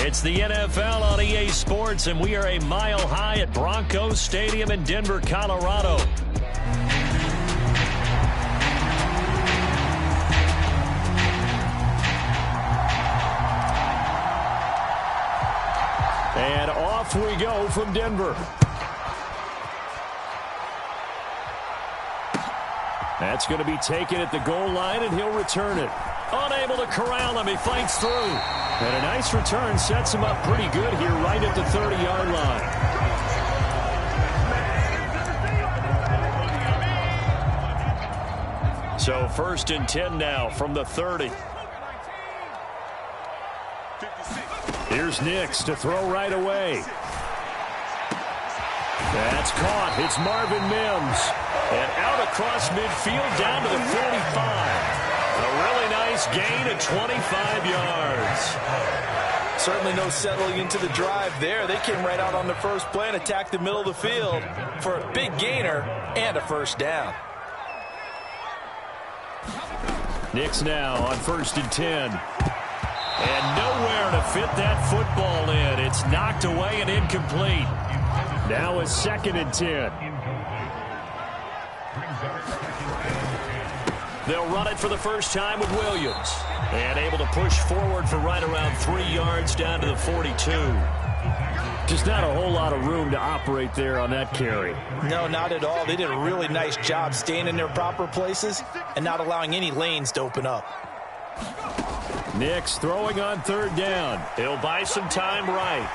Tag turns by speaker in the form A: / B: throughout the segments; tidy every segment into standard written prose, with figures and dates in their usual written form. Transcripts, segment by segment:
A: It's the NFL on EA Sports, and we are a mile high at Broncos Stadium in Denver, Colorado. And off we go from Denver. That's going to be taken at the goal line, and he'll return it. Unable to corral him. He fights through. And a nice return sets him up pretty good here right at the 30-yard line. So 1st and 10 now from the 30. Here's Nix to throw right away. That's caught. It's Marvin Mims. And out across midfield down to the 45. A really nice gain of 25 yards.
B: Certainly no settling into the drive there. They came right out on the first play and attacked the middle of the field for a big gainer and a first down.
A: Nix now on 1st and 10. And nowhere to fit that football in. It's knocked away and incomplete. Now a 2nd and 10. They'll run it for the first time with Williams. And able to push forward for right around 3 yards down to the 42. Just not a whole lot of room to operate there on that carry.
B: No, not at all. They did a really nice job staying in their proper places and not allowing any lanes to open up.
A: Nix throwing on 3rd down. He'll buy some time right.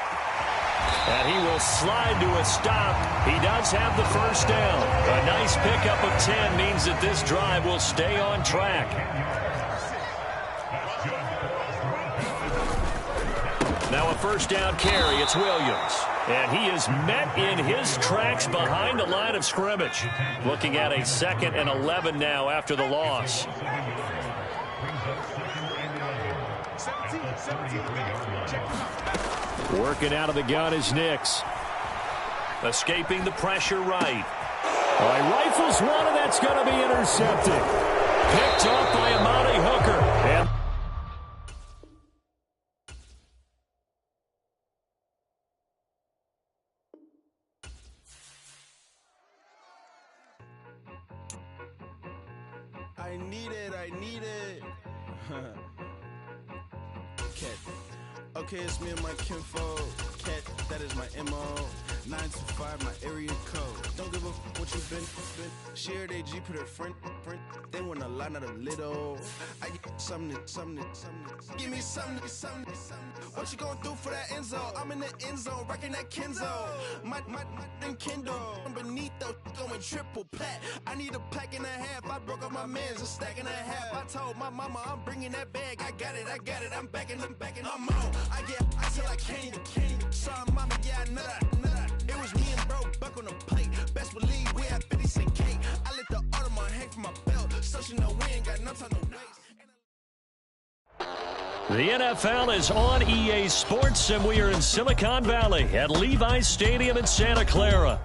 A: And he will slide to a stop. He does have the first down. A nice pickup of 10 means that this drive will stay on track. Now a first down carry. It's Williams. And he is met in his tracks behind the line of scrimmage. Looking at a 2nd and 11 now after the loss. Working out of the gun is Nix. Escaping the pressure right. He rifles one, and that's going to be intercepted. Picked off by Amani Hooker. And
C: I need it. Okay, it's me and my kinfolk. Cat, that is my MO. 9 to 5, my area code. Don't give a what you been. Shared AG, put her friend. They want a lot, not a little. I get something. Give me something. What you gonna do for that end zone? I'm in the end zone, rocking that Kenzo. My Kindle. Beneath though, going triple plat. I need a pack and a half. I broke up my man's a stack and a half. I told my mama I'm bringing that bag. I got it. I'm backing. I'm on. I till I can't. Sorry, mama, yeah, I know that. It was me and bro, buck on the plate. Best believe we had 50 cent cake. I let the Audemars hang from my belt. So she know we ain't got no time to waste.
A: the NFL is on EA Sports, and we are in Silicon Valley at Levi's Stadium in Santa Clara.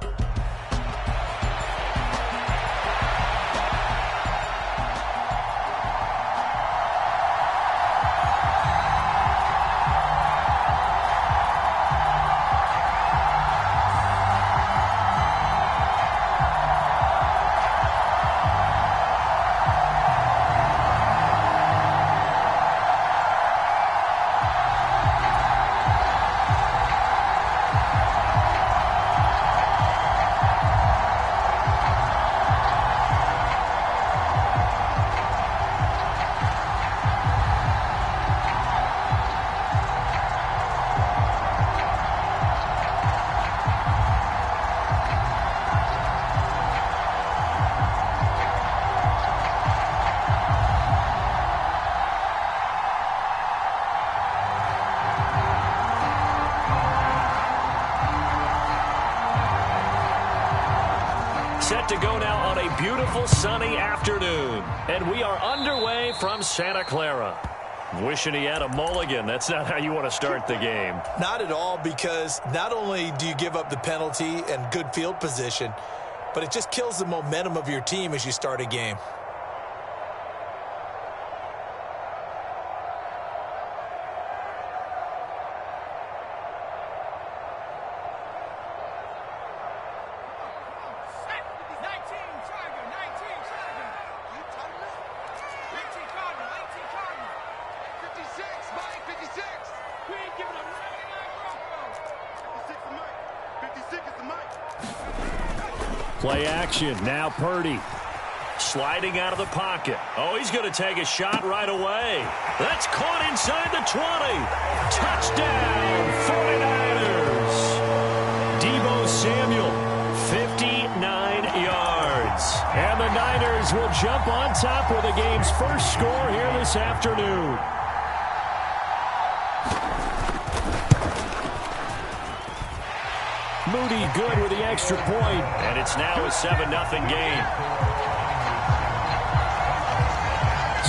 A: Set to go now on a beautiful sunny afternoon. And we are underway from Santa Clara. Wishing he had a mulligan. That's not how you want to start the game.
B: Not at all, because not only do you give up the penalty and good field position, but it just kills the momentum of your team as you start a game.
A: Play action. Now Purdy. Sliding out of the pocket. Oh, he's going to take a shot right away. That's caught inside the 20. Touchdown, 49ers. Deebo Samuel, 59 yards. And the Niners will jump on top with the game's first score here this afternoon. Moody good with the extra point. And it's now a 7-0 game.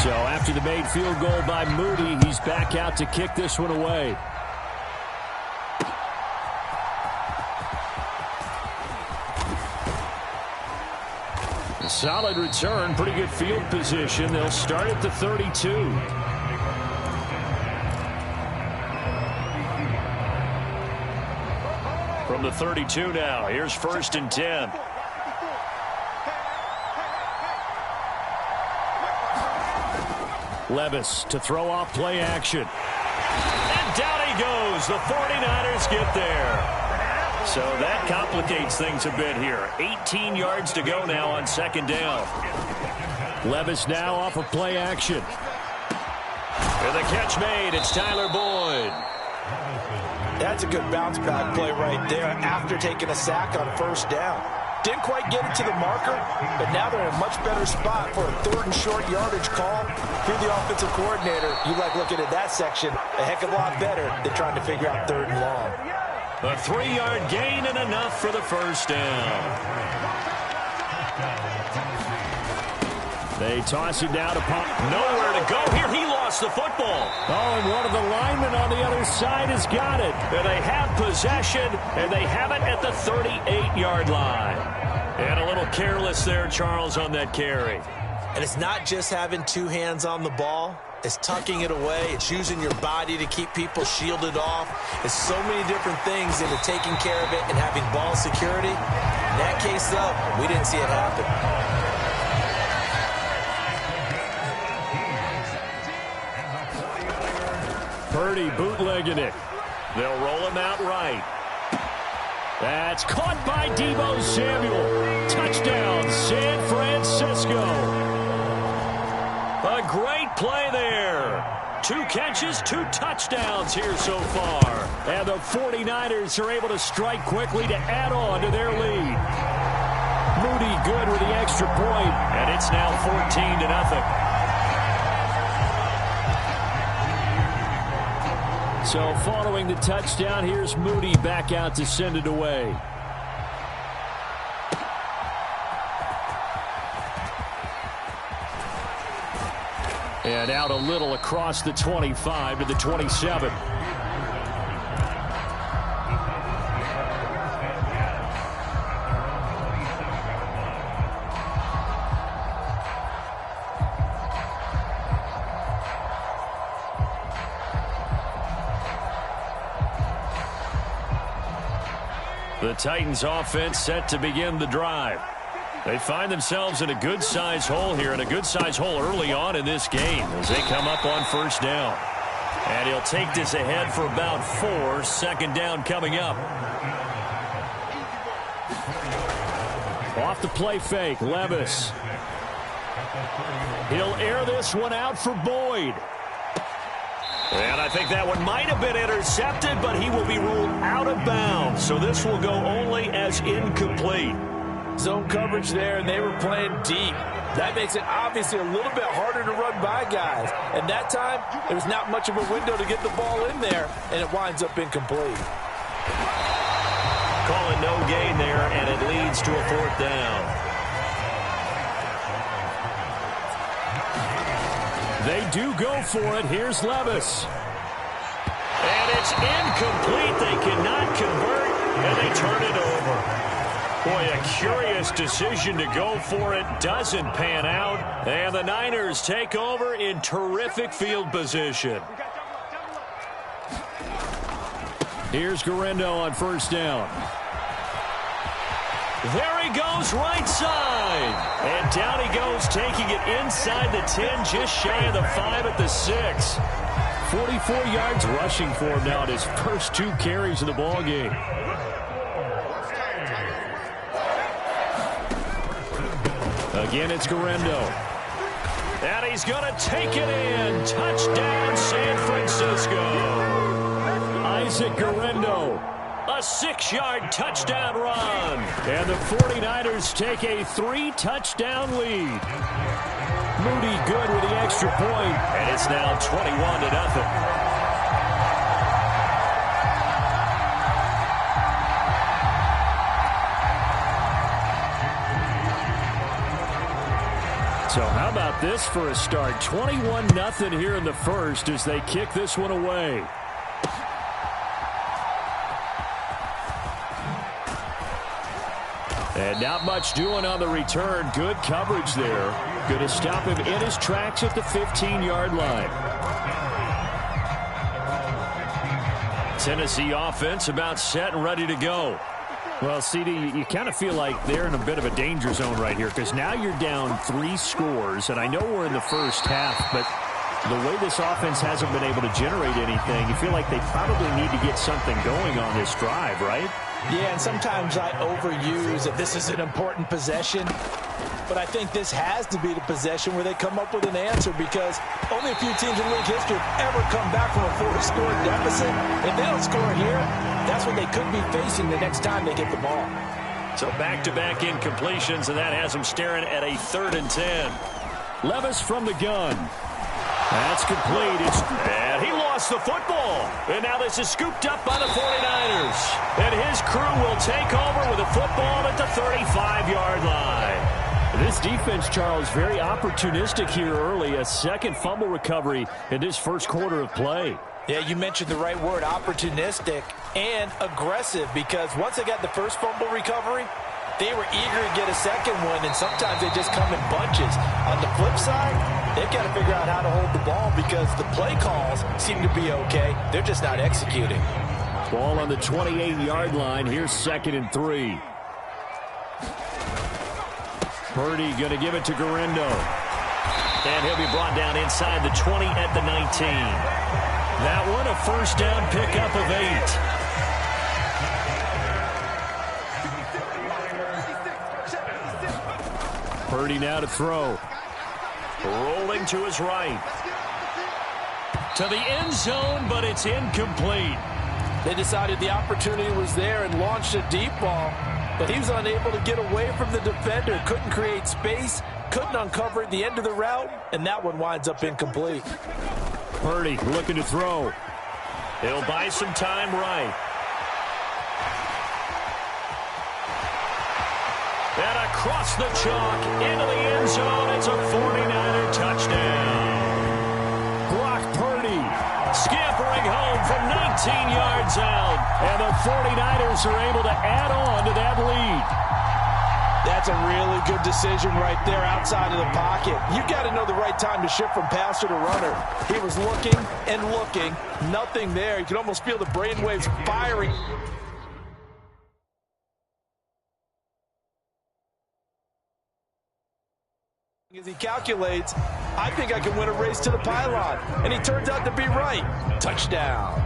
A: So after the made field goal by Moody, he's back out to kick this one away. A solid return, pretty good field position. They'll start at the 32. From the 32 now, here's 1st and 10. Levis to throw off play action. And down he goes. The 49ers get there. So that complicates things a bit here. 18 yards to go now on 2nd down. Levis now off of play action. And the catch made. It's Tyler Boyd.
B: That's a good bounce-back play right there after taking a sack on 1st down. Didn't quite get it to the marker, but now they're in a much better spot for a 3rd and short yardage call. If you're the offensive coordinator, you like looking at that section a heck of a lot better than trying to figure out 3rd and long.
A: A 3-yard gain and enough for the 1st down. They toss it down to Pop. Nowhere to go here. He lost the football. Oh, and one of the linemen on the other side has got it. And they have possession, and they have it at the 38-yard line. And a little careless there, Charles, on that carry.
B: And it's not just having 2 hands on the ball. It's tucking it away. It's using your body to keep people shielded off. It's so many different things into taking care of it and having ball security. In that case, though, we didn't see it happen.
A: Purdy bootlegging it. They'll roll him out right. That's caught by Deebo Samuel. Touchdown, San Francisco. A great play there. 2 catches, 2 touchdowns here so far. And the 49ers are able to strike quickly to add on to their lead. Moody good with the extra point, and it's now 14-0. So following the touchdown, here's Moody back out to send it away. And out a little across the 25 to the 27. The Titans offense set to begin the drive. They find themselves in a good-sized hole here, and a good-sized hole early on in this game as they come up on 1st down. And he'll take this ahead for about 4. 2nd down coming up. Off the play fake, Levis. He'll air this one out for Boyd. And I think that one might have been intercepted, but he will be ruled out of bounds. So this will go only as incomplete.
B: Zone coverage there, and they were playing deep. That makes it obviously a little bit harder to run by guys. And that time, there's not much of a window to get the ball in there, and it winds up incomplete.
A: Calling no gain there, and it leads to a 4th down. They do go for it. Here's Levis. And it's incomplete. They cannot convert, and they turn it over. Boy, a curious decision to go for it. Doesn't pan out. And the Niners take over in terrific field position. Here's Garendo on 1st down. There he goes, right side. And down he goes, taking it inside the 10, just shy of the 5 at the 6. 44 yards rushing for him now in his first 2 carries of the ball game. Again, it's Guerrero. And he's going to take it in. Touchdown, San Francisco. Isaac Guerrero, a 6-yard touchdown run. And the 49ers take a 3-touchdown lead. Moody good with the extra point, and it's now 21-0. So how about this for a start? 21-0 here in the first as they kick this one away. And not much doing on the return. Good coverage there. Going to stop him in his tracks at the 15-yard line. Tennessee offense about set and ready to go. Well, CD, you kind of feel like they're in a bit of a danger zone right here because now you're down 3 scores, and I know we're in the first half, but the way this offense hasn't been able to generate anything, you feel like they probably need to get something going on this drive, right?
B: Yeah, and sometimes I overuse that this is an important possession, but I think this has to be the possession where they come up with an answer because only a few teams in league history have ever come back from a 4-score deficit. If they don't score here, that's what they could be facing the next time they get the ball.
A: So back-to-back incompletions, and that has them staring at a 3rd and 10. Levis from the gun. That's complete. And he lost the football. And now this is scooped up by the 49ers. And his crew will take over with a football at the 35-yard line. This defense, Charles, very opportunistic here early. A second fumble recovery in this first quarter of play.
B: Yeah, you mentioned the right word, opportunistic and aggressive, because once they got the first fumble recovery, they were eager to get a second one, and sometimes they just come in bunches. On the flip side, they've got to figure out how to hold the ball because the play calls seem to be okay. They're just not executing.
A: Ball on the 28-yard line. Here's 2nd and 3. Purdy going to give it to Guerrero. And he'll be brought down inside the 20 at the 19. That one a first down pickup of 8. Purdy now to throw. Rolling to his right. To the end zone, but it's incomplete.
B: They decided the opportunity was there and launched a deep ball, but he was unable to get away from the defender. Couldn't create space, couldn't uncover at the end of the route, and that one winds up incomplete.
A: Purdy looking to throw. He'll buy some time right. And across the chalk into the end zone. It's a 49er touchdown. Brock Purdy scampering home from 19 yards out. And the 49ers are able to add on to that lead.
B: That's a really good decision right there outside of the pocket. You've got to know the right time to shift from passer to runner. He was looking and looking. Nothing there. You can almost feel the brainwaves firing. As he calculates, I think I can win a race to the pylon. And he turns out to be right. Touchdown.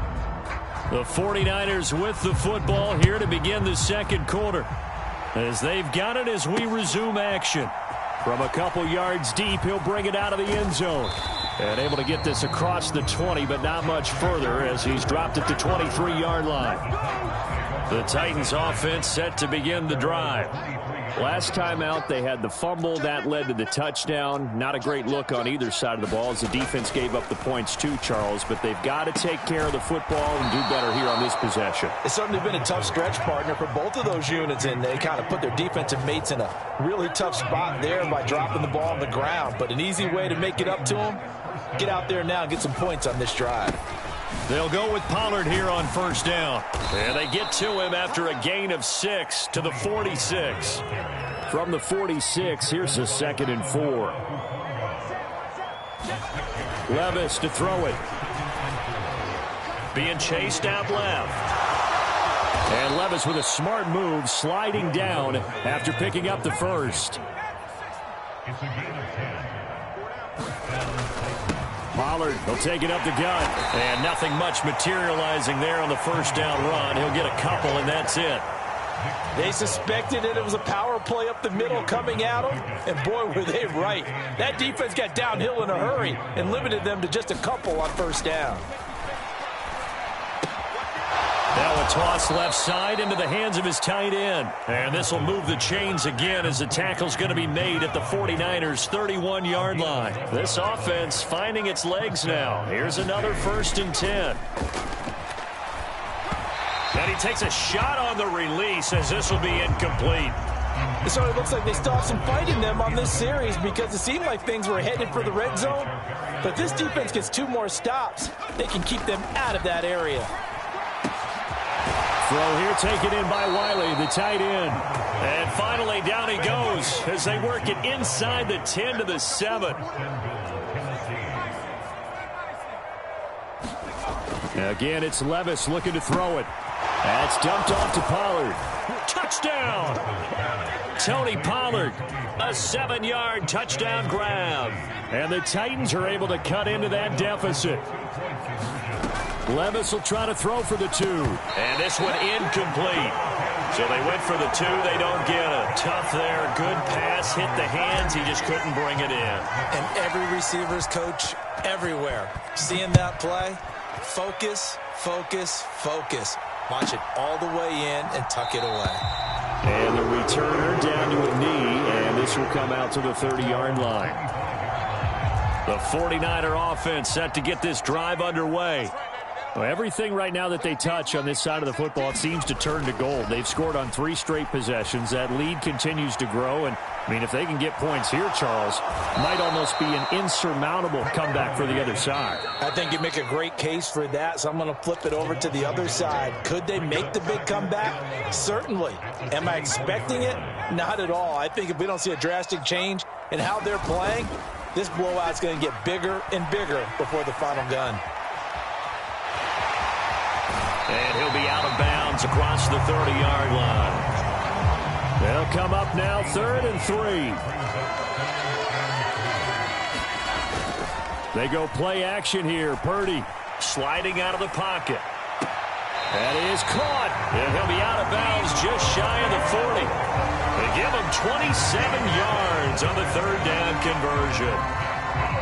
A: The 49ers with the football here to begin the second quarter. As they've got it as we resume action. From a couple yards deep, he'll bring it out of the end zone. And able to get this across the 20, but not much further as he's dropped at the 23-yard line. The Titans offense set to begin the drive. Last time out, they had the fumble. That led to the touchdown. Not a great look on either side of the ball as the defense gave up the points too, Charles. But they've got to take care of the football and do better here on this possession.
B: It's certainly been a tough stretch, partner, for both of those units, and they kind of put their defensive mates in a really tough spot there by dropping the ball on the ground. But an easy way to make it up to them, get out there now and get some points on this drive.
A: They'll go with Pollard here on first down. And they get to him after a gain of 6 to the 46. From the 46, here's a 2nd and 4. Levis to throw it. Being chased out left. And Levis with a smart move, sliding down after picking up the first. Pollard, he'll take it up the gut. And nothing much materializing there on the first down run. He'll get a couple, and that's it.
B: They suspected it was a power play up the middle coming at them, and boy, were they right. That defense got downhill in a hurry and limited them to just a couple on first down.
A: Now a toss left side into the hands of his tight end. And this will move the chains again as the tackle's going to be made at the 49ers' 31-yard line. This offense finding its legs now. Here's another 1st and 10. And he takes a shot on the release as this will be incomplete.
B: It sort of looks like they stopped some fight in them on this series because it seemed like things were headed for the red zone. But this defense gets 2 more stops. They can keep them out of that area.
A: Throw here taken in by Wiley, the tight end. And finally down he goes as they work it inside the 10 to the 7. Again, it's Levis looking to throw it. That's dumped off to Pollard. Touchdown! Tony Pollard, a 7-yard touchdown grab. And the Titans are able to cut into that deficit. Levis will try to throw for the 2. And this one incomplete. So they went for the 2. They don't get it. Tough there. Good pass. Hit the hands. He just couldn't bring it in.
B: And every receiver's coach everywhere. Seeing that play, focus, focus, focus. Watch it all the way in and tuck it away.
A: And the returner down to a knee. And this will come out to the 30-yard line. The 49er offense set to get this drive underway. Well, everything right now that they touch on this side of the football, it seems to turn to gold. They've scored on 3 straight possessions. That lead continues to grow. And, I mean, if they can get points here, Charles, might almost be an insurmountable comeback for the other side.
B: I think you make a great case for that, so I'm going to flip it over to the other side. Could they make the big comeback? Certainly. Am I expecting it? Not at all. I think if we don't see a drastic change in how they're playing, this blowout's going to get bigger and bigger before the final gun.
A: And he'll be out of bounds across the 30-yard line. They'll come up now 3rd and 3. They go play action here. Purdy sliding out of the pocket. That is caught. And he'll be out of bounds just shy of the 40. They give him 27 yards on the 3rd down conversion.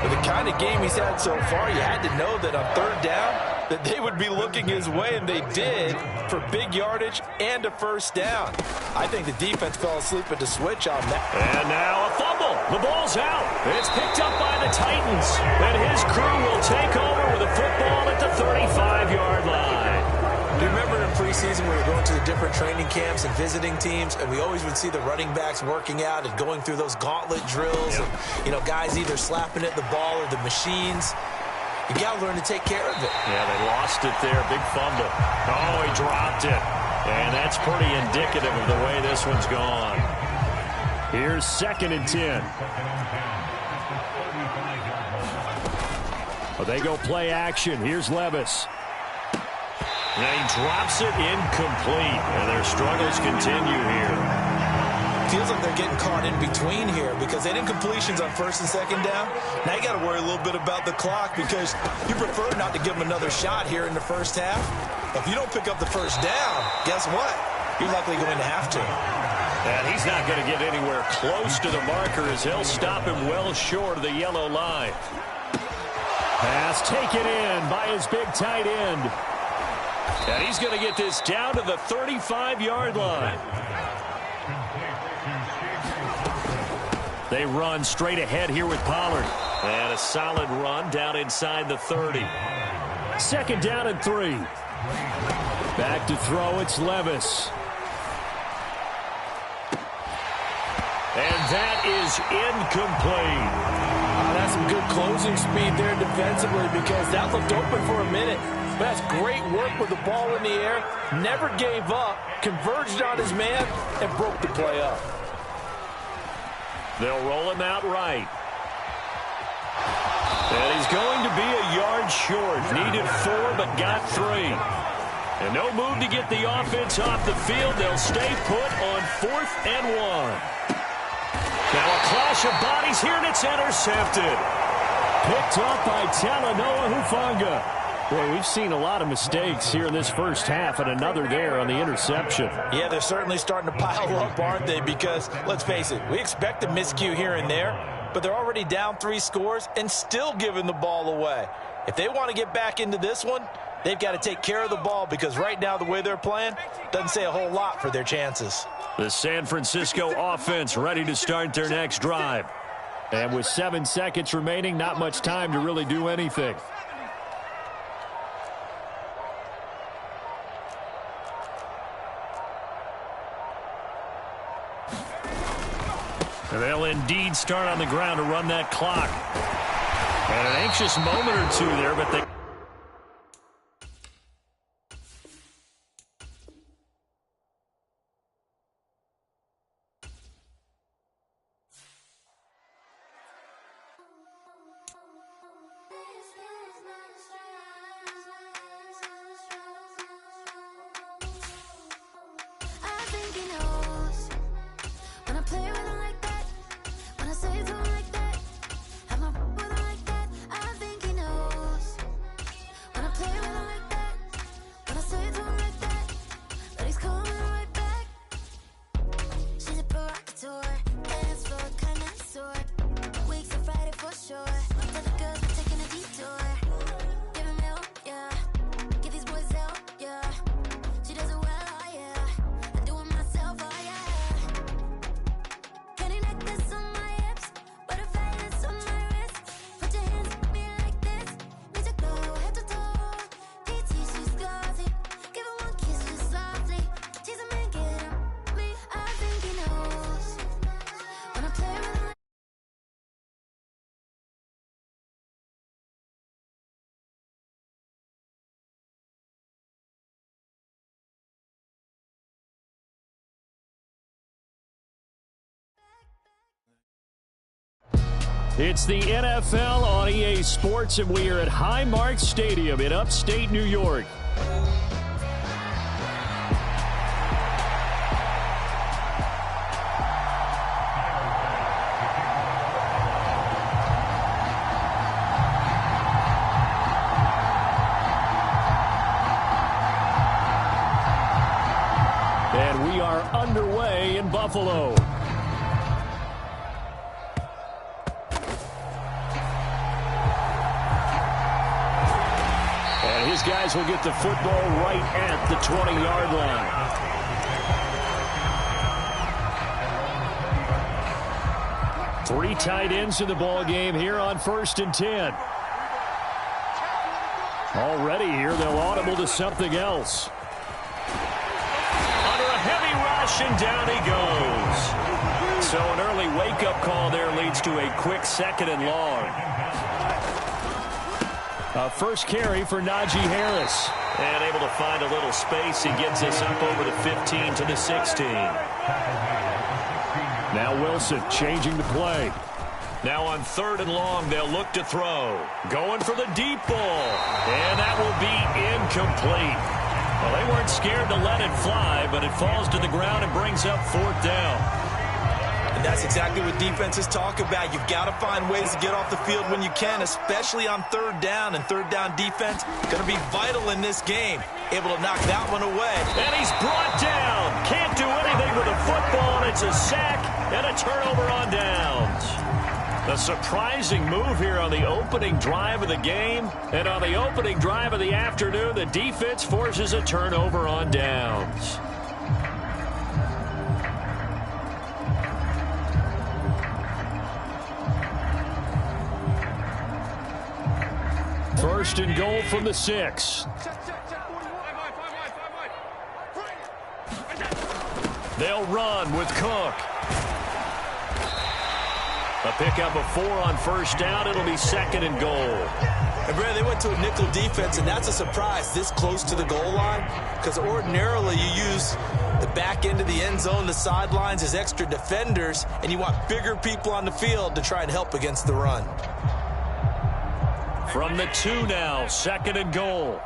B: With the kind of game he's had so far, you had to know that on 3rd down, that they would be looking his way, and they did, for big yardage and a 1st down. I think the defense fell asleep at the switch on that.
A: And now a fumble. The ball's out. It's picked up by the Titans. And his crew will take over with a football at the 35-yard line.
B: Do you remember in preseason when we were going to the different training camps and visiting teams, and we always would see the running backs working out and going through those gauntlet drills, and, you know, guys either slapping at the ball or the machines. You got to learn to take care of it.
A: Yeah, they lost it there. Big fumble. Oh, he dropped it. And that's pretty indicative of the way this one's gone. Here's 2nd and 10. Well, they go play action. Here's Levis. And he drops it incomplete. And their struggles continue here.
B: Feels like they're getting caught in between here because they didn't incompletions on 1st and 2nd down. Now you got to worry a little bit about the clock because you prefer not to give them another shot here in the 1st half. If you don't pick up the 1st down, guess what? You're likely going to have to.
A: And he's not going to get anywhere close to the marker as he'll stop him well short of the yellow line. Pass taken in by his big tight end. And he's going to get this down to the 35-yard line. They run straight ahead here with Pollard. And a solid run down inside the 30. 2nd down and 3. Back to throw, it's Levis. And that is incomplete.
B: That's some good closing speed there defensively because that looked open for a minute. But that's great work with the ball in the air. Never gave up, converged on his man, and broke the play up.
A: They'll roll him out right. And he's going to be a yard short. Needed 4, but got 3. And no move to get the offense off the field. They'll stay put on 4th and 1. Now a clash of bodies here, and it's intercepted. Picked up by Talanoa Hufanga. Boy, we've seen a lot of mistakes here in this first half, and another there on the interception.
B: Yeah, they're certainly starting to pile up, aren't they? Because, let's face it, we expect a miscue here and there, but they're already down 3 scores and still giving the ball away. If they want to get back into this one, they've got to take care of the ball, because right now the way they're playing doesn't say a whole lot for their chances.
A: The San Francisco offense ready to start their next drive. And with 7 seconds remaining, not much time to really do anything. And they'll indeed start on the ground to run that clock. And an anxious moment or two there, but they... It's the NFL on EA Sports, and we are at Highmark Stadium in upstate New York. And we are underway in Buffalo. His guys will get the football right at the 20-yard line. 3 tight ends in the ball game here on 1st and 10. Already here, they'll audible to something else. Under a heavy rush, and down he goes. So an early wake-up call there leads to a quick 2nd and long. First carry for Najee Harris. And able to find a little space. He gets us up over the 15 to the 16. Now Wilson changing the play. Now on 3rd and long, they'll look to throw. Going for the deep ball. And that will be incomplete. Well, they weren't scared to let it fly, but it falls to the ground and brings up 4th down.
B: And that's exactly what defenses talk about. You've got to find ways to get off the field when you can, especially on 3rd down. And 3rd down defense going to be vital in this game. Able to knock that one away.
A: And he's brought down. Can't do anything with the football, and it's a sack and a turnover on downs. A surprising move here on the opening drive of the game. And on the opening drive of the afternoon, the defense forces a turnover on downs. First and goal from the 6. They'll run with Cook. A pickup of 4 on 1st down. It'll be 2nd and goal.
B: And Brad, they went to a nickel defense, and that's a surprise this close to the goal line, because ordinarily you use the back end of the end zone, the sidelines as extra defenders, and you want bigger people on the field to try and help against the run.
A: From the 2 now, 2nd and goal.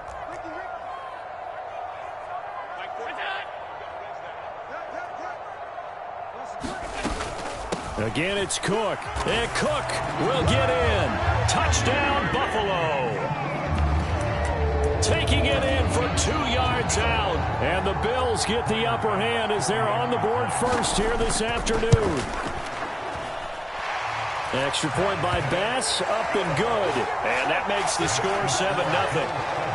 A: Again, it's Cook. And Cook will get in. Touchdown, Buffalo. taking it in from 2 yards out. And the Bills get the upper hand as they're on the board first here this afternoon. Extra point by Bass, up and good. And that makes the score 7-0.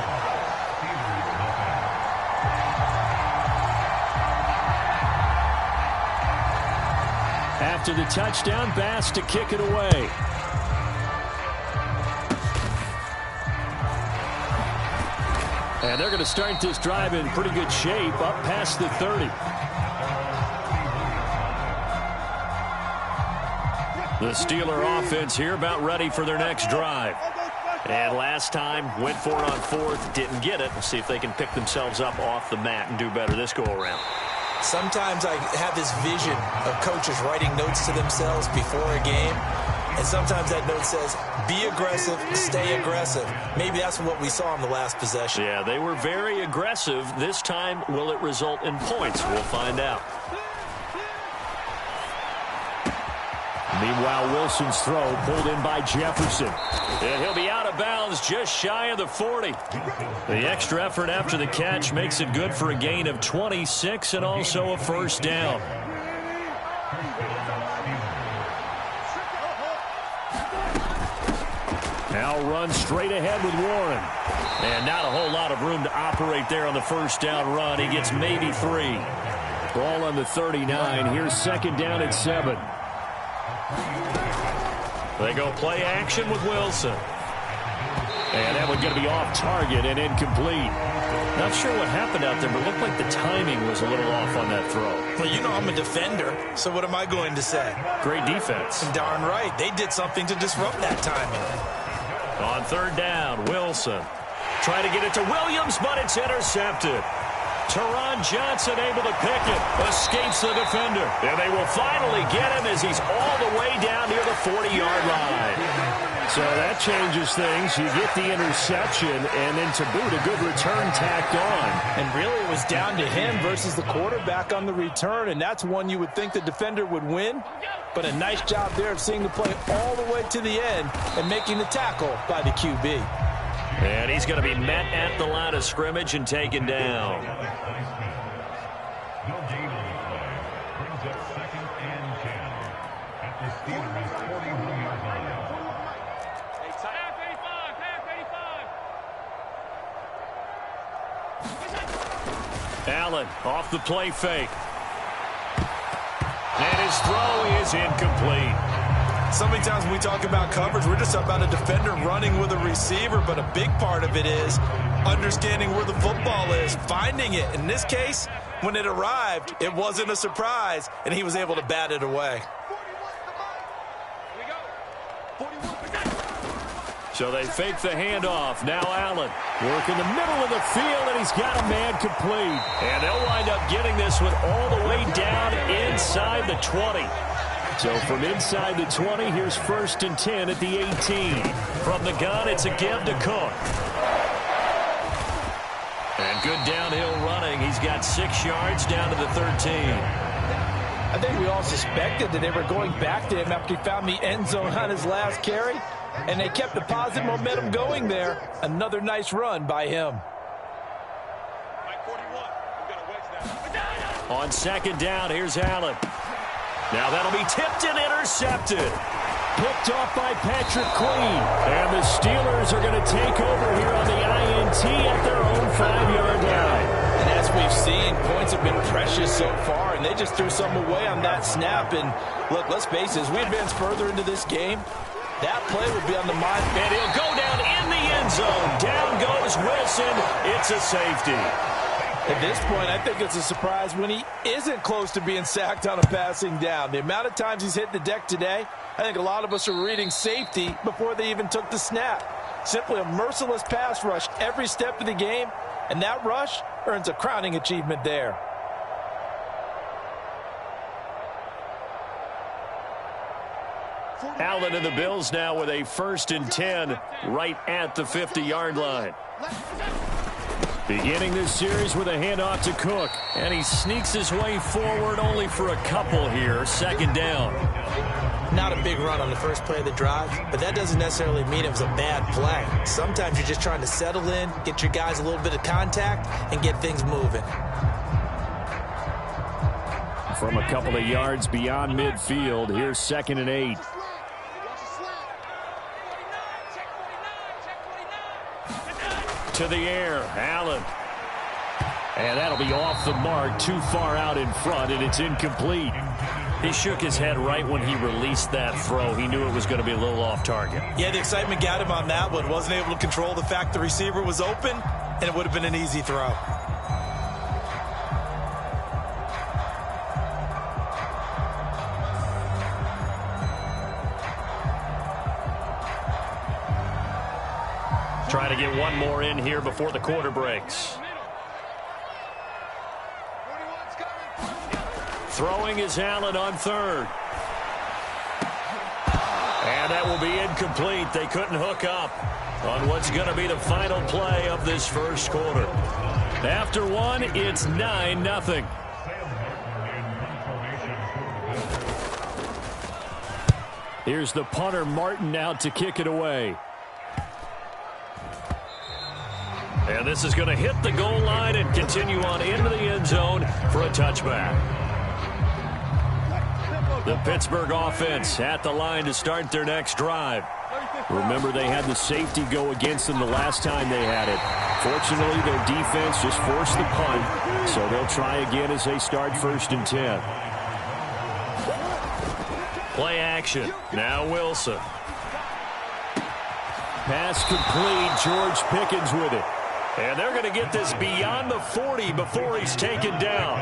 A: After the touchdown, Bass to kick it away. And they're going to start this drive in pretty good shape, up past the 30. The Steeler offense here about ready for their next drive. And last time, went for it on fourth, didn't get it. We'll see if they can pick themselves up off the mat and do better this go-around.
B: Sometimes I have this vision of coaches writing notes to themselves before a game. And sometimes that note says, be aggressive, stay aggressive. Maybe that's what we saw in the last possession.
A: Yeah, they were very aggressive. This time, will it result in points? We'll find out. Meanwhile, Wilson's throw pulled in by Jefferson. And he'll be out of bounds just shy of the 40. The extra effort after the catch makes it good for a gain of 26 and also a first down. Now run straight ahead with Warren. And not a whole lot of room to operate there on the first down run. He gets maybe 3. Ball on the 39. Here's second down at 7. They go play action with Wilson. And that one's going to be off target and incomplete. Not sure what happened out there, but it looked like the timing was a little off on that throw.
B: Well, you know I'm a defender, so what am I going to say?
A: Great defense.
B: Darn right. They did something to disrupt that timing.
A: On third down, Wilson. Trying to get it to Williams, but it's intercepted. Teron Johnson able to pick it. Escapes the defender. And they will finally get him as he's all the way down near the 40-yard line. So that changes things. You get the interception, and then to boot, a good return tacked on.
B: And really, it was down to him versus the quarterback on the return, and that's one you would think the defender would win. But a nice job there of seeing the play all the way to the end and making the tackle by the QB.
A: And he's going to be met at the line of scrimmage and taken down.
D: Brings up second and 10 at the Steelers' 41-yard line.
A: Allen off the play fake. And his throw is incomplete.
B: So many times when we talk about coverage, we're just about a defender running with a receiver, but a big part of it is understanding where the football is, finding it. In this case, when it arrived, it wasn't a surprise, and he was able to bat it away.
A: So they fake the handoff. Now Allen work in the middle of the field, and he's got a man complete. And they'll wind up getting this one all the way down inside the 20. So from inside the 20, here's first and 10 at the 18. From the gun, it's a give to Cook. And good downhill running. He's got 6 yards down to the 13.
B: I think we all suspected that they were going back to him after he found the end zone on his last carry. And they kept the positive momentum going there. Another nice run by him.
A: On second down, here's Allen. Now that'll be tipped and intercepted. Picked off by Patrick Queen. And the Steelers are going to take over here on the INT at their own 5-yard line.
B: And as we've seen, points have been precious so far, and they just threw some away on that snap. And look, let's face it, as we advance further into this game, that play would be on the mind.
A: And he'll go down in the end zone. Down goes Wilson. It's a safety.
B: At this point, I think it's a surprise when he isn't close to being sacked on a passing down. The amount of times he's hit the deck today, I think a lot of us are reading safety before they even took the snap. Simply a merciless pass rush every step of the game, and that rush earns a crowning achievement there.
A: Allen and the Bills now with a first and 10 right at the 50-yard line. Beginning this series with a handoff to Cook. And he sneaks his way forward only for a couple here. Second down.
B: Not a big run on the first play of the drive, but that doesn't necessarily mean it was a bad play. Sometimes you're just trying to settle in, get your guys a little bit of contact, and get things moving.
A: From a couple of yards beyond midfield, here's 2nd and 8. To the air, Allen. And that'll be off the mark, too far out in front, and it's incomplete. He shook his head right when he released that throw. He knew it was going to be a little off target.
B: Yeah, the excitement got him on that one. Wasn't able to control the fact the receiver was open, and it would have been an easy throw.
A: Trying to get one more in here before the quarter breaks. Throwing is Allen on 3rd. And that will be incomplete. They couldn't hook up on what's going to be the final play of this first quarter. After one, it's 9-0. Here's the punter, Martin, out to kick it away. And this is going to hit the goal line and continue on into the end zone for a touchback. The Pittsburgh offense at the line to start their next drive. Remember, they had the safety go against them the last time they had it. Fortunately, their defense just forced the punt, so they'll try again as they start 1st and 10. Play action. Now Wilson. Pass complete. George Pickens with it. And they're going to get this beyond the 40 before he's taken down.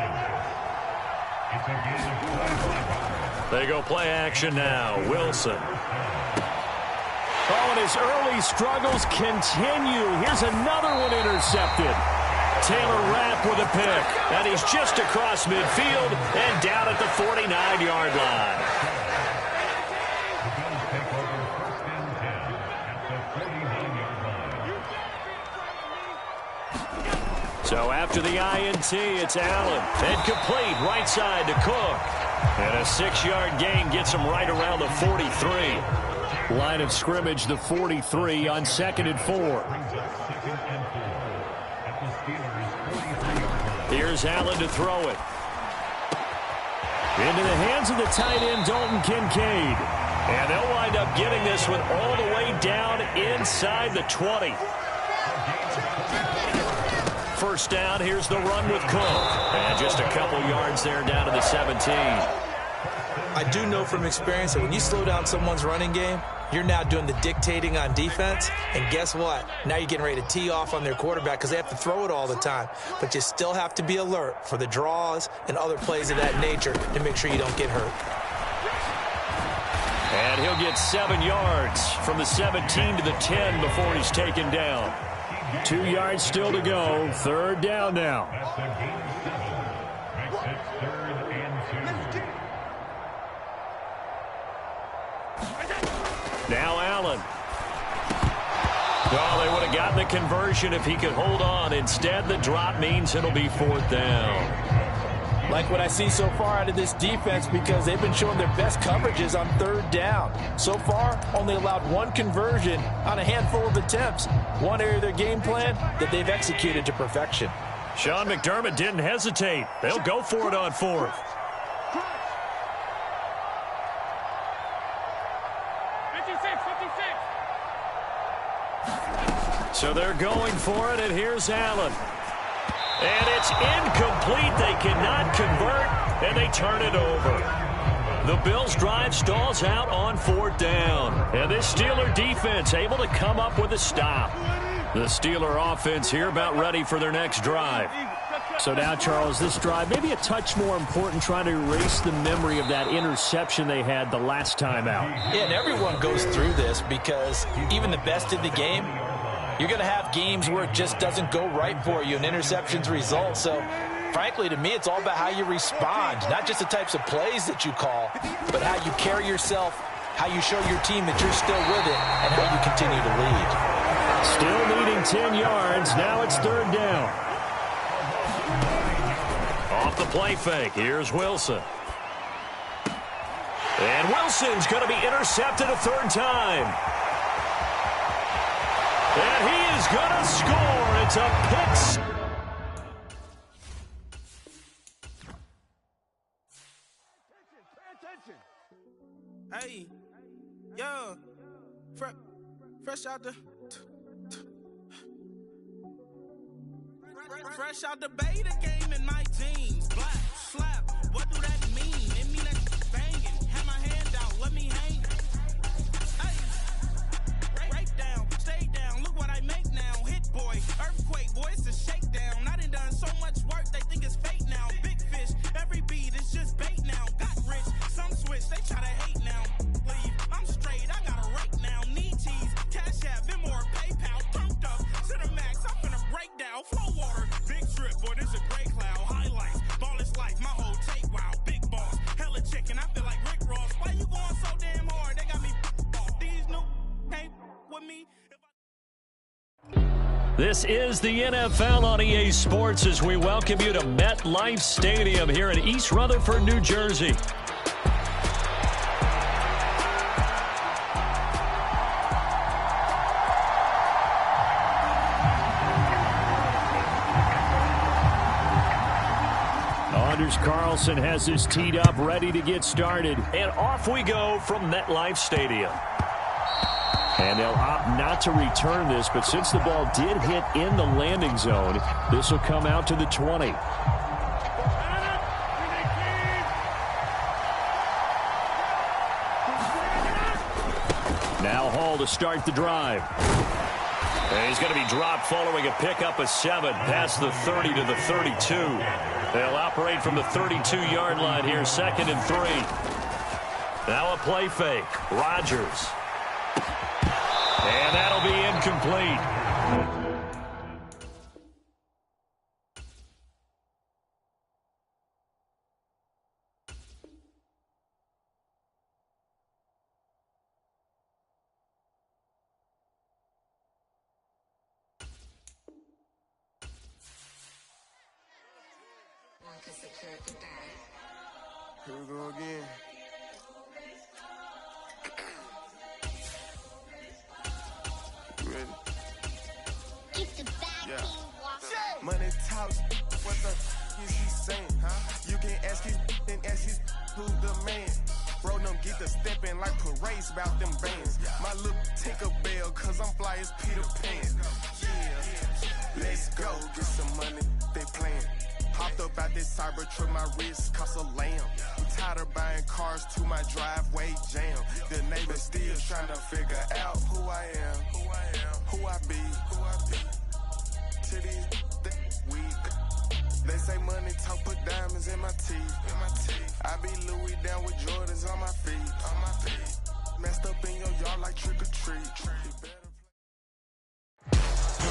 A: They go play action now. Wilson. Oh, and his early struggles continue. Here's another one intercepted. Taylor Rapp with a pick. And he's just across midfield and down at the 49-yard line. So after the INT, it's Allen. And complete right side to Cook. And a 6-yard gain gets him right around the 43. Line of scrimmage, the 43 on 2nd and 4. Here's Allen to throw it. Into the hands of the tight end, Dalton Kincaid. And they'll wind up getting this one all the way down inside the 20. First down, here's the run with Cook. And just a couple yards there down to the 17.
B: I do know from experience that when you slow down someone's running game, you're now doing the dictating on defense. And guess what? Now you're getting ready to tee off on their quarterback because they have to throw it all the time. But you still have to be alert for the draws and other plays of that nature to make sure you don't get hurt.
A: And he'll get 7 yards from the 17 to the 10 before he's taken down. 2 yards still to go. 3rd down now. Now Allen. Oh, they would have gotten the conversion if he could hold on. Instead, the drop means it'll be 4th down.
B: Like what I see so far out of this defense because they've been showing their best coverages on 3rd down. So far, only allowed 1 conversion on a handful of attempts. One area of their game plan that they've executed to perfection.
A: Sean McDermott didn't hesitate. They'll go for it on 4th. So they're going for it, and here's Allen. And it's incomplete. They cannot convert, and they turn it over. The Bills' drive stalls out on 4th down. And this Steeler defense able to come up with a stop. The Steeler offense here about ready for their next drive. So now, Charles, this drive maybe a touch more important, trying to erase the memory of that interception they had the last time out.
B: Yeah, and everyone goes through this because even the best in the game, you're going to have games where it just doesn't go right for you and interceptions result. So, frankly, to me, it's all about how you respond, not just the types of plays that you call, but how you carry yourself, how you show your team that you're still with it, and how you continue to lead.
A: Still needing 10 yards. Now it's third down. Off the play fake. Here's Wilson. And Wilson's going to be intercepted a third time. And he is going to score. It's a pick.
C: Hey, yo, fresh out the beta game in my jeans. Black slap, what do that mean? It mean that banging. Have my hand out, let me hang. Hey, break down, stay down. Look what I make now. Hit boy, earthquake, boy, it's a shakedown. I done so much work, they think it's fake now. Big fish, every beat is just bait now. Got rich, some switch, they try to hate now. Leave, I'm straight, I got a rake now. Need cheese, cash app, Venmo or PayPal. Turned up to the max, I'm finna break down. Flow water, big trip, boy, this a gray cloud. Highlights, ball is life, my whole take, wow. Big boss, hella chicken, I feel like Rick Ross. Why you going so damn hard? They got me off. These new came with me.
A: This is the NFL on EA Sports as we welcome you to MetLife Stadium here in East Rutherford, New Jersey. Anders Carlson has his teed up, ready to get started. And off we go from MetLife Stadium. And they'll opt not to return this, but since the ball did hit in the landing zone, this will come out to the 20. Now Hall to start the drive. And he's going to be dropped following a pickup of 7 past the 30 to the 32. They'll operate from the 32-yard line here, 2nd and 3. Now a play fake. Rodgers. And that'll be incomplete.
C: Here we go again. You ready?
E: Keep the back
C: Money talks, what the is he saying? Huh? You can ask his and ask his who's the man. Bro, them get the stepping like parades about them bands. My little Tinkerbell, cause I'm fly as Peter Pan. Yeah, let's go, get some money, they playing. Hopped up out this cyber truck, my wrist cost a lamb. I'm tired of buying cars to my driveway jam. The neighbors still trying to figure out who I am, who I be. To these weak. They say money talk, put diamonds in my teeth. I be Louis down with Jordans on my feet. Messed up in your yard like trick or treat.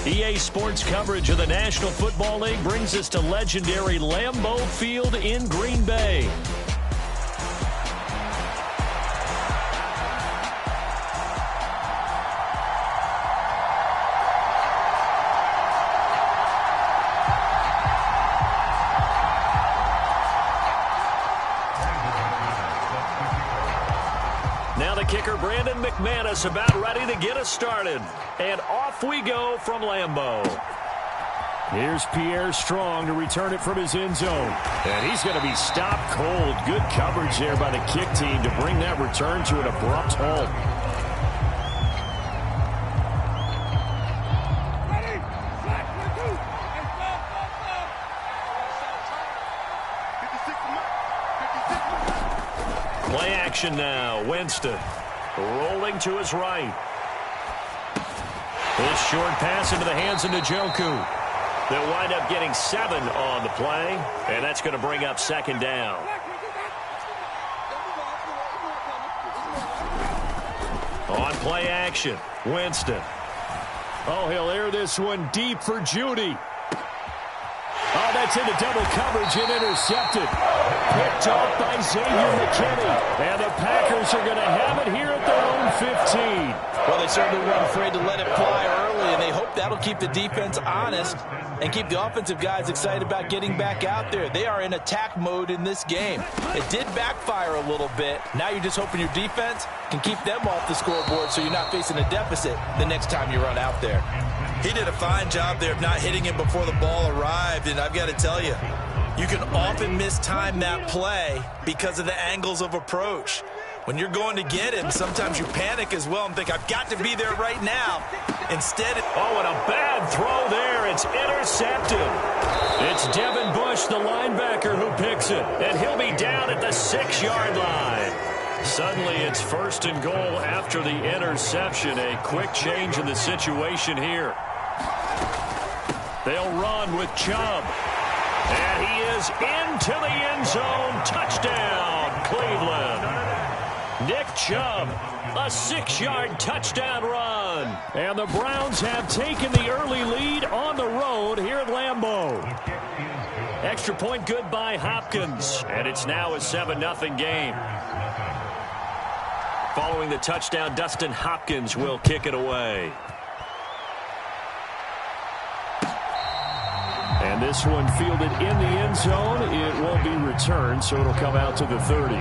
A: EA Sports coverage of the National Football League brings us to legendary Lambeau Field in Green Bay. Now the kicker, Brandon McManus, about ready to get us started. And off we go from Lambeau. Here's Pierre Strong to return it from his end zone. And he's going to be stopped cold. Good coverage there by the kick team to bring that return to an abrupt halt. Play action now. Winston rolling to his right. This short pass into the hands of Njoku. They'll wind up getting 7 on the play, and that's going to bring up 2nd down. On play action, Winston. Oh, he'll air this one deep for Judy. Oh, that's into double coverage and intercepted. Picked off by Xavier McKinney. And the Packers are going to have it here at their own 15.
B: Well, they certainly weren't afraid to let it fly early, and they hope that'll keep the defense honest and keep the offensive guys excited about getting back out there. They are in attack mode in this game. It did backfire a little bit. Now you're just hoping your defense can keep them off the scoreboard so you're not facing a deficit the next time you run out there. He did a fine job there of not hitting him before the ball arrived, and I've got to tell you, you can often mistime that play because of the angles of approach. When you're going to get him, sometimes you panic as well and think, I've got to be there right now. Instead,
A: oh, and a bad throw there. It's intercepted. It's Devin Bush, the linebacker, who picks it, and he'll be down at the 6-yard line. Suddenly, it's 1st and goal after the interception. A quick change in the situation here. They'll run with Chubb. And he is into the end zone. Touchdown, Cleveland. Nick Chubb, a 6-yard touchdown run. And the Browns have taken the early lead on the road here at Lambeau. Extra point good by Hopkins. And it's now a 7-0 game. Following the touchdown, Dustin Hopkins will kick it away. And this one fielded in the end zone. It won't be returned, so it'll come out to the 30.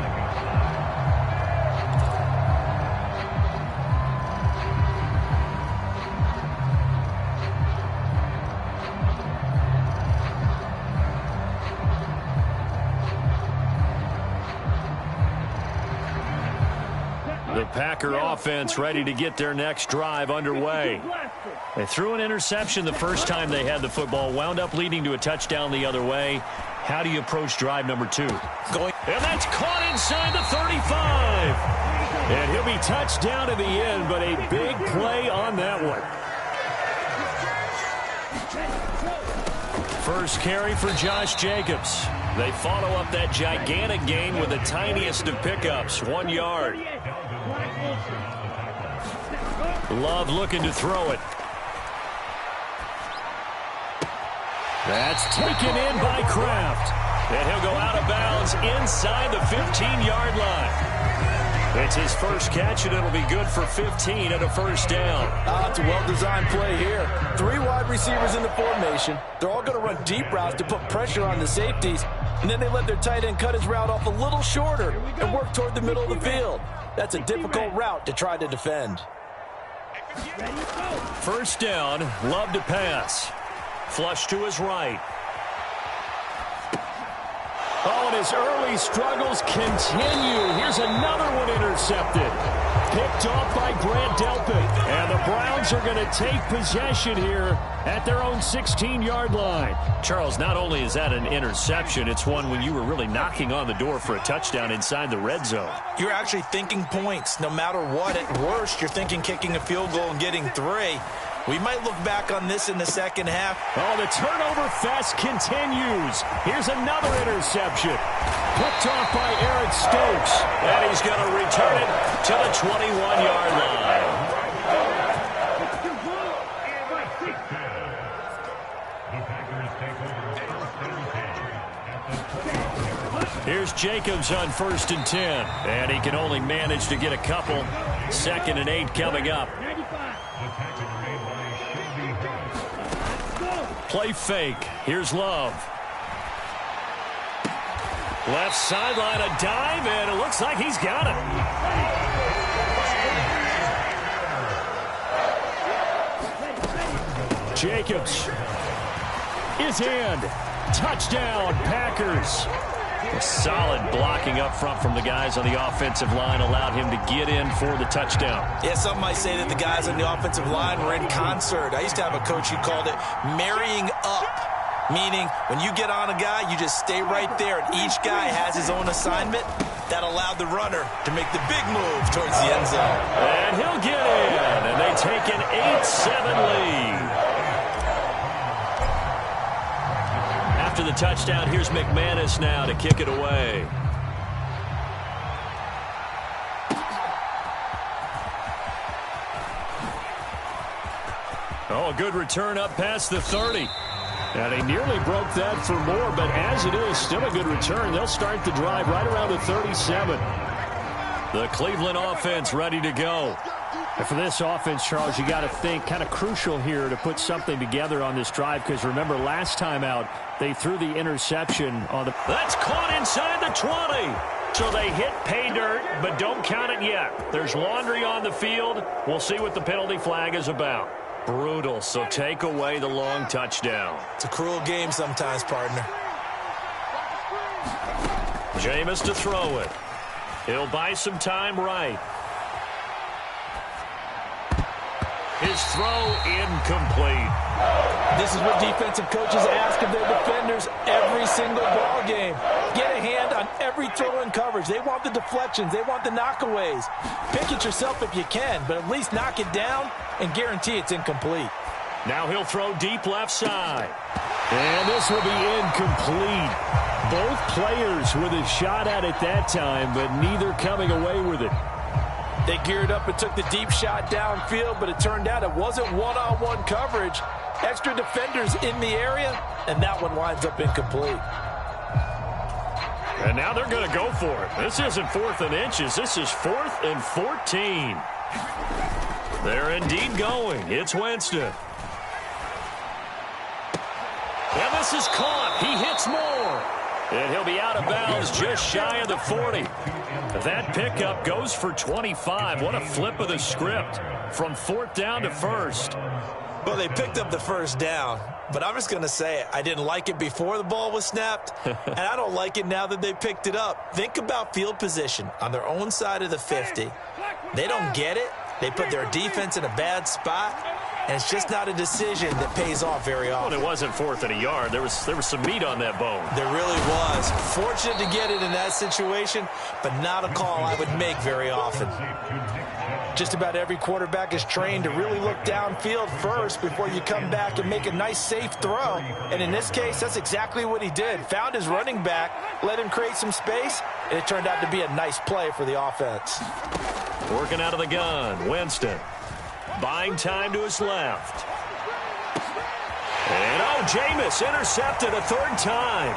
A: The Packer offense ready to get their next drive underway. They threw an interception the first time they had the football, wound up leading to a touchdown the other way. How do you approach drive number 2? And that's caught inside the 35. And he'll be touched down in the end, but a big play on that one. First carry for Josh Jacobs. They follow up that gigantic gain with the tiniest of pickups, 1 yard. Love looking to throw it. That's taken in by Kraft. And he'll go out of bounds inside the 15-yard line. It's his first catch, and it'll be good for 15 at a first down.
B: It's a well-designed play here. 3 wide receivers in the formation. They're all going to run deep routes to put pressure on the safeties. And then they let their tight end cut his route off a little shorter and work toward the middle of the field. That's a difficult route to try to defend.
A: First down, Love to pass. Flush to his right. Oh, and his early struggles continue. Here's another one intercepted. Picked off by Grant Delpit. And the Browns are going to take possession here at their own 16-yard line. Charles, not only is that an interception, it's one when you were really knocking on the door for a touchdown inside the red zone.
B: You're actually thinking points no matter what. At worst, you're thinking kicking a field goal and getting 3. We might look back on this in the second half.
A: Oh, the turnover fest continues. Here's another interception. Picked off by Eric Stokes. And he's going to return it to the 21-yard line. Here's Jacobs on 1st and 10. And he can only manage to get a couple. 2nd and 8 coming up. Play fake. Here's Love. Left sideline, a dive, and it looks like he's got it. Jacobs is in. Touchdown, Packers. A solid blocking up front from the guys on the offensive line allowed him to get in for the touchdown.
B: Yeah, some might say that the guys on the offensive line were in concert. I used to have a coach who called it marrying up, meaning when you get on a guy, you just stay right there, and each guy has his own assignment. That allowed the runner to make the big move towards the end zone.
A: And he'll get in, and they take an 8-7 lead. After the touchdown, here's McManus now to kick it away. Oh, a good return up past the 30. And he nearly broke that for more, but as it is, still a good return. They'll start the drive right around the 37. The Cleveland offense ready to go.
F: And for this offense, Charles, you got to think kind of crucial here to put something together on this drive, because remember last time out they threw the interception on the...
A: That's caught inside the 20. So they hit pay dirt, but don't count it yet. There's laundry on the field. We'll see what the penalty flag is about. Brutal, so take away the long touchdown.
B: It's a cruel game sometimes, partner.
A: Jameis to throw it. He'll buy some time right. His throw incomplete.
B: This is what defensive coaches ask of their defenders every single ball game. Get a hand on every throw in coverage. They want the deflections. They want the knockaways. Pick it yourself if you can, but at least knock it down and guarantee it's incomplete.
A: Now he'll throw deep left side. And this will be incomplete. Both players with a shot at it that time, but neither coming away with it.
B: They geared up and took the deep shot downfield, but it turned out it wasn't one-on-one coverage. Extra defenders in the area, and that one winds up incomplete.
A: And now they're going to go for it. This isn't 4th and inches. This is 4th and 14. They're indeed going. It's Winston. And this is caught. He hits more. And he'll be out of bounds just shy of the 40. That pickup goes for 25. What a flip of the script from 4th down to 1st.
B: Well, they picked up the first down, but I'm just going to say it. I didn't like it before the ball was snapped, and I don't like it now that they picked it up. Think about field position on their own side of the 50. They don't get it. They put their defense in a bad spot, and it's just not a decision that pays off very often.
A: Well, it wasn't 4th and a yard. There was some meat on that bone.
B: There really was. Fortunate to get it in that situation, but not a call I would make very often. Just about every quarterback is trained to really look downfield first before you come back and make a nice, safe throw. And in this case, that's exactly what he did. Found his running back, let him create some space, and it turned out to be a nice play for the offense.
A: Working out of the gun, Winston. Buying time to his left. And, Jameis intercepted a 3rd time.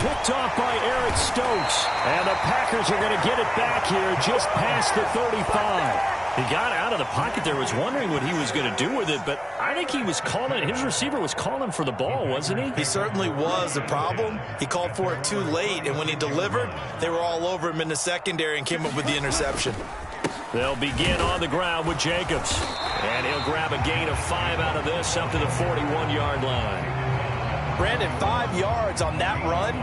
F: Picked off by Eric Stokes. And the Packers are going to get it back here just past the 35.
A: He got out of the pocket there, was wondering what he was going to do with it, but I think he was calling, his receiver was calling for the ball, wasn't he?
B: He certainly was. The problem, he called for it too late, and when he delivered, they were all over him in the secondary and came up with the interception.
A: They'll begin on the ground with Jacobs, and he'll grab a gain of 5 out of this up to the 41-yard line.
B: Brandon, 5 yards on that run.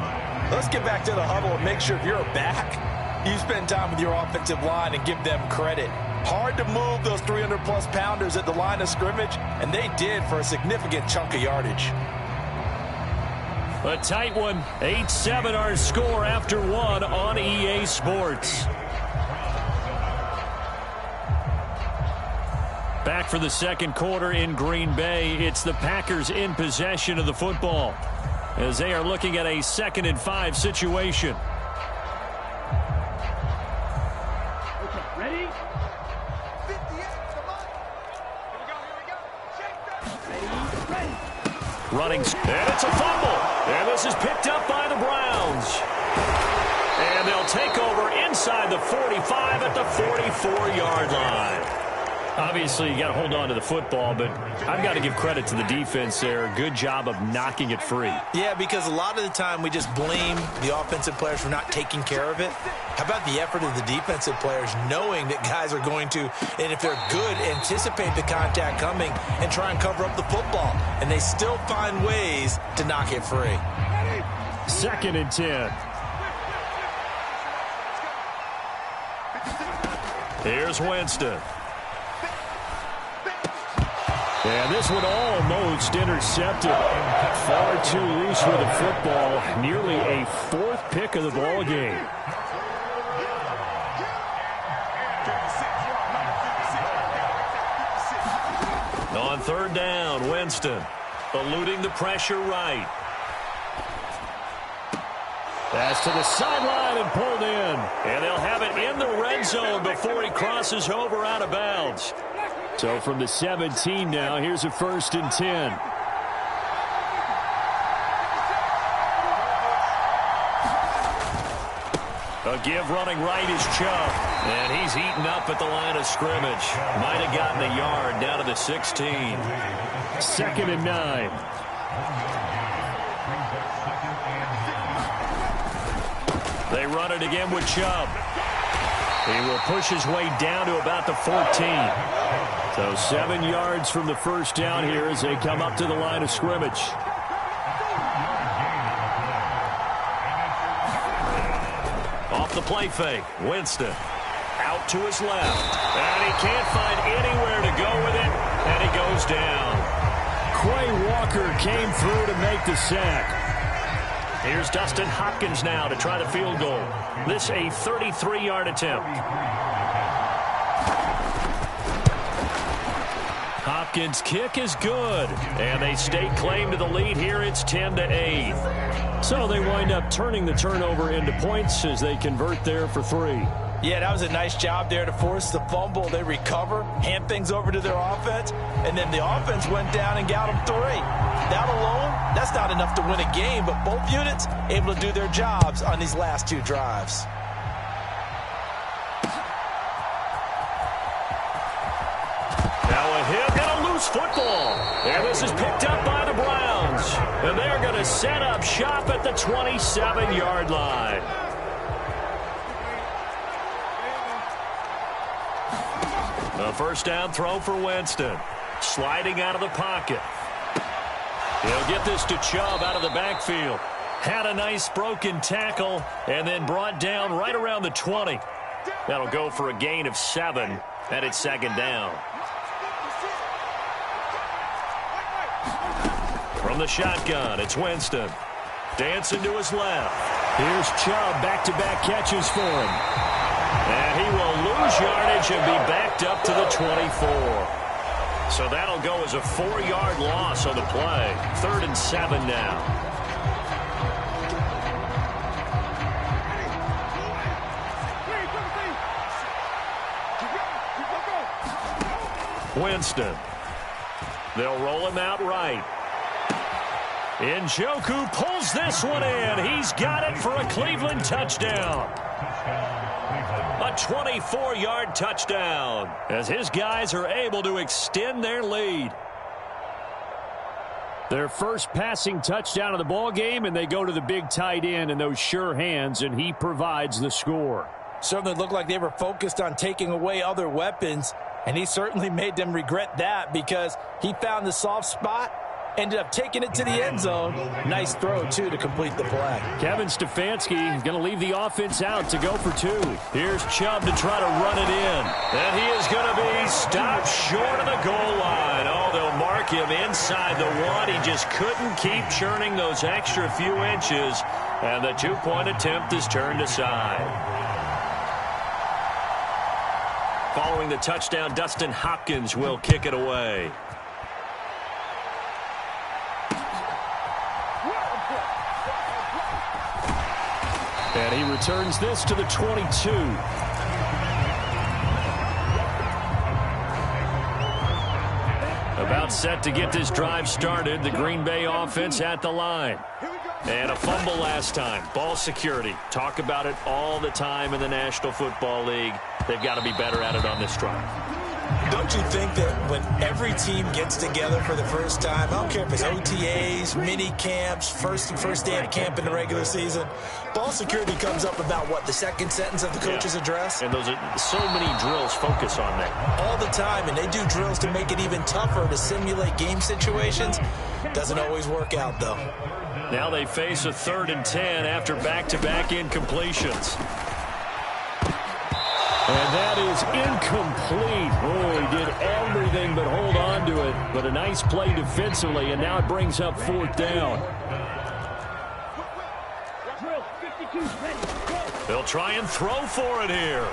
B: Let's get back to the huddle and make sure if you're a back, you spend time with your offensive line and give them credit. Hard to move those 300-plus pounders at the line of scrimmage, and they did for a significant chunk of yardage.
A: A tight one. 8-7 our score after 1 on EA Sports. Back for the second quarter in Green Bay. It's the Packers in possession of the football as they are looking at a 2nd and 5 situation. Running, and it's a fumble. And this is picked up by the Browns. And they'll take over inside the 45 at the 44-yard line. Obviously, you got to hold on to the football, but I've got to give credit to the defense there. Good job of knocking it free.
B: Yeah, because a lot of the time we just blame the offensive players for not taking care of it. How about the effort of the defensive players knowing that guys are going to, and if they're good, anticipate the contact coming and try and cover up the football. And they still find ways to knock it free.
A: 2nd and 10. Here's Winston. And this one almost intercepted. Far too loose with the football. Nearly a 4th pick of the ball game. On 3rd down, Winston eluding the pressure right. Pass to the sideline and pulled in. And they'll have it in the red zone before he crosses over out of bounds. So from the 17 now, here's a 1st and 10. A give running right is Chubb. And he's eaten up at the line of scrimmage. Might have gotten a yard down to the 16.
F: 2nd and 9.
A: They run it again with Chubb. He will push his way down to about the 14.
F: So 7 yards from the first down here as they come up to the line of scrimmage.
A: Off the play fake, Winston out to his left. And he can't find anywhere to go with it, and he goes down.
F: Quay Walker came through to make the sack.
A: Here's Dustin Hopkins now to try the field goal. This a 33-yard attempt. Hopkins' kick is good, and they stake claim to the lead here. It's 10-8.
F: So they wind up turning the turnover into points as they convert there for 3.
B: Yeah, that was a nice job there to force the fumble. They recover, hand things over to their offense, and then the offense went down and got them 3. That alone, that's not enough to win a game, but both units able to do their jobs on these last 2 drives.
A: Now a hit and a loose football. And this is picked up by the Browns. And they're going to set up shop at the 27-yard line. A first down throw for Winston. Sliding out of the pocket. He'll get this to Chubb out of the backfield. Had a nice broken tackle and then brought down right around the 20. That'll go for a gain of 7, and it's 2nd down. From the shotgun, it's Winston. Dancing to his left.
F: Here's Chubb, back-to-back catches for him.
A: And he will lose yardage and be backed up to the 24. So that'll go as a 4-yard loss on the play. 3rd and 7 now. Winston. They'll roll him out right. Njoku pulls this one in. He's got it for a Cleveland touchdown. A 24-yard touchdown as his guys are able to extend their lead.
F: Their first passing touchdown of the ball game, and they go to the big tight end in those sure hands, and he provides the score.
B: Certainly looked like they were focused on taking away other weapons, and he certainly made them regret that because he found the soft spot, ended up taking it to the end zone. Nice throw, too, to complete the play.
F: Kevin Stefanski is going to leave the offense out to go for 2.
A: Here's Chubb to try to run it in. And he is going to be stopped short of the goal line. Oh, they'll mark him inside the 1. He just couldn't keep churning those extra few inches. And the 2-point attempt is turned aside. Following the touchdown, Dustin Hopkins will kick it away.
F: And he returns this to the 22.
A: About set to get this drive started. The Green Bay offense at the line. And a fumble last time. Ball security. Talk about it all the time in the National Football League. They've got to be better at it on this drive.
B: Don't you think that when every team gets together for the first time, I don't care if it's OTAs, mini camps, first day of camp in the regular season, ball security comes up about, what, the second sentence of the coach's address?
A: And those are so many drills focus on that.
B: All the time, and they do drills to make it even tougher to simulate game situations. Doesn't always work out, though.
A: Now they face a 3rd and 10 after back-to-back incompletions.
F: And that is incomplete. Oh, he did everything but hold on to it. But a nice play defensively, and now it brings up 4th down.
A: They'll try and throw for it here.